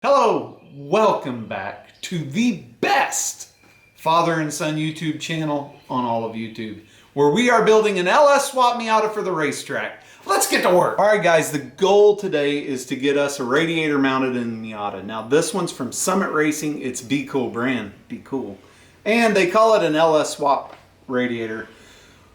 Hello, welcome back to the best father and son YouTube channel on all of YouTube, where we are building an LS Miata for the racetrack. Let's get to work. All right guys, the goal today is to get us a radiator mounted in the Miata. Now this one's from Summit Racing. It's Be Cool brand, Be Cool. And they call it an LS swap radiator.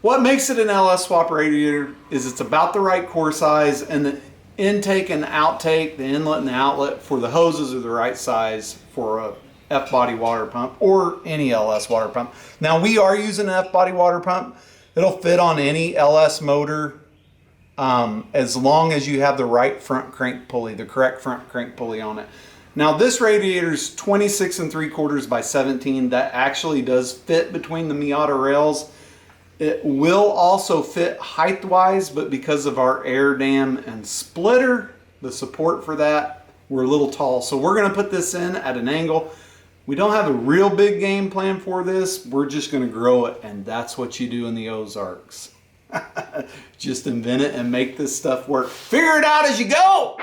What makes it an LS swap radiator is it's about the right core size, and the intake and outtake, the inlet and the outlet for the hoses are the right size for a F-body water pump or any LS water pump. Now we are using an F-body water pump. It'll fit on any LS motor as long as you have the right front crank pulley, the correct front crank pulley on it. Now this radiator is 26 3/4 by 17. That actually does fit between the Miata rails. It will also fit height-wise, but because of our air dam and splitter, the support for that, we're a little tall. So we're gonna put this in at an angle. We don't have a real big game plan for this. We're just gonna grow it, and that's what you do in the Ozarks. Just invent it and make this stuff work. Figure it out as you go!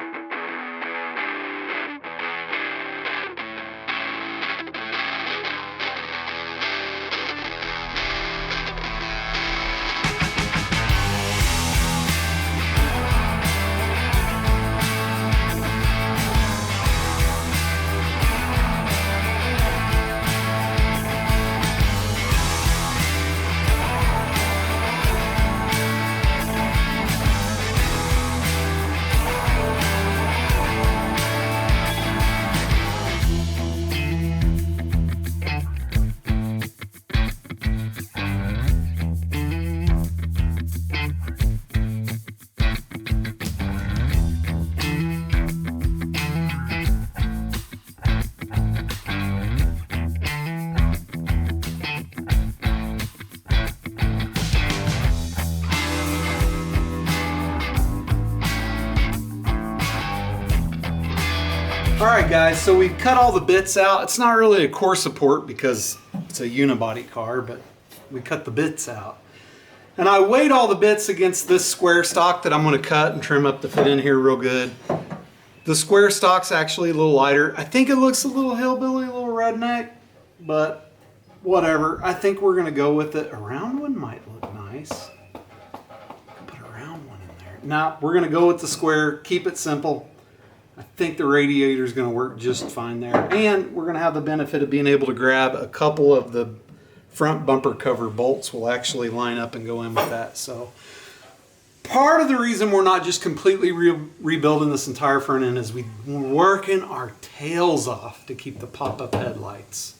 Alright guys, so we cut all the bits out. It's not really a core support because it's a unibody car, but we cut the bits out. And I weighed all the bits against this square stock that I'm going to cut and trim up to fit in here real good. The square stock's actually a little lighter. I think it looks a little hillbilly, a little redneck, but whatever. I think we're going to go with it. A round one might look nice. Put a round one in there. Now, we're going to go with the square, keep it simple. I think the radiator is going to work just fine there. And we're going to have the benefit of being able to grab a couple of the front bumper cover bolts will actually line up and go in with that. So part of the reason we're not just completely rebuilding this entire front end is we're working our tails off to keep the pop-up headlights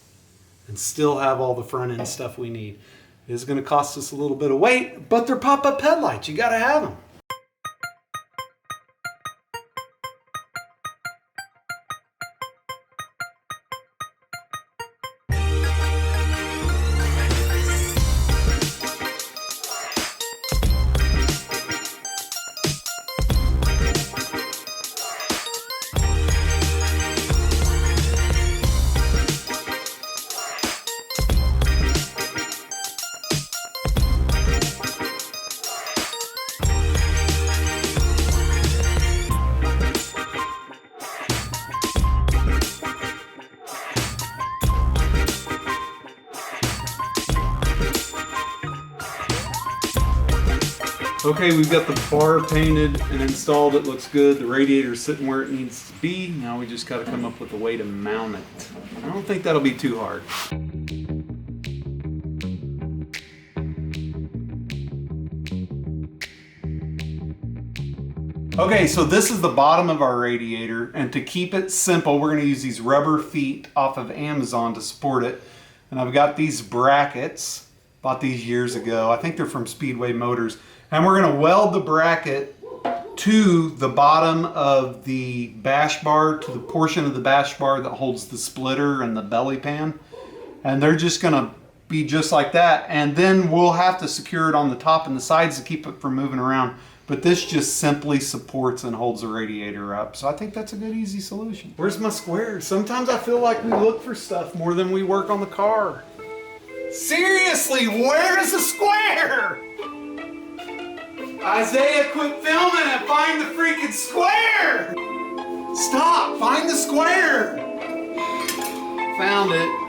and still have all the front end stuff we need. It is going to cost us a little bit of weight, but they're pop-up headlights. You got to have them. Okay, we've got the bar painted and installed. It looks good. The radiator's sitting where it needs to be. Now we just got to come up with a way to mount it. I don't think that'll be too hard. Okay, so this is the bottom of our radiator, and to keep it simple, we're going to use these rubber feet off of Amazon to support it. And I've got these brackets, bought these years ago. I think they're from Speedway Motors. And we're going to weld the bracket to the bottom of the bash bar, to the portion of the bash bar that holds the splitter and the belly pan. And they're just going to be just like that. And then we'll have to secure it on the top and the sides to keep it from moving around. But this just simply supports and holds the radiator up. So I think that's a good, easy solution. Where's my square? Sometimes I feel like we look for stuff more than we work on the car. Seriously, where's the square? Isaiah, quit filming and find the freaking square! Stop! Find the square! Found it.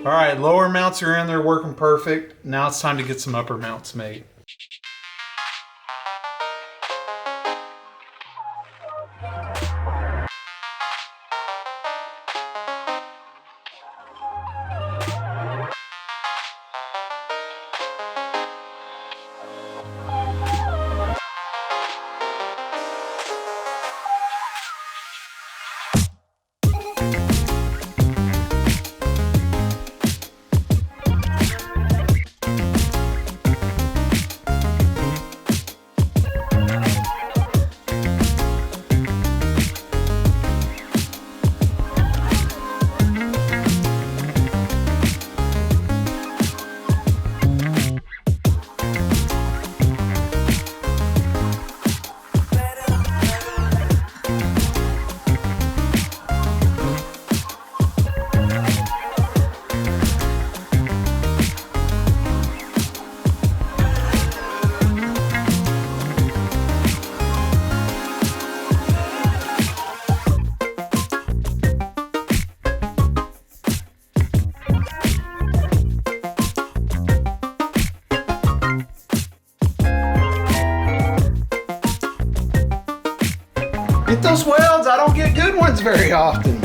All right, lower mounts are in there working perfect. Now it's time to get some upper mounts made. Get those welds, I don't get good ones very often.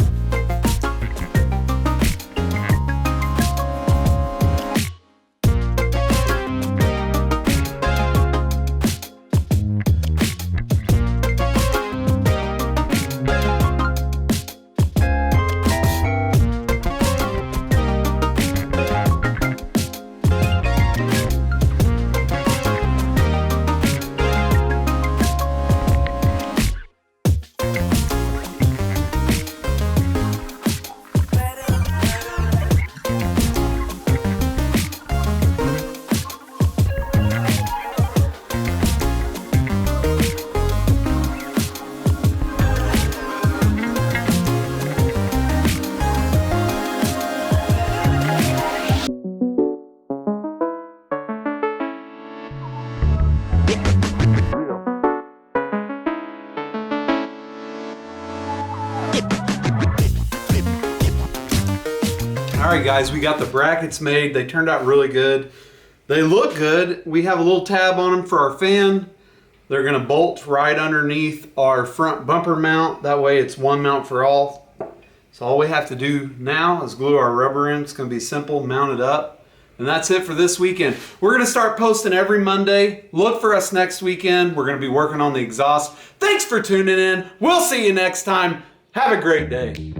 All right, guys, we got the brackets made. They turned out really good. They look good. We have a little tab on them for our fan. They're gonna bolt right underneath our front bumper mount. That way it's one mount for all. So all we have to do now is glue our rubber in. It's gonna be simple, mount it up. And that's it for this weekend. We're gonna start posting every Monday. Look for us next weekend. We're gonna be working on the exhaust. Thanks for tuning in. We'll see you next time. Have a great day.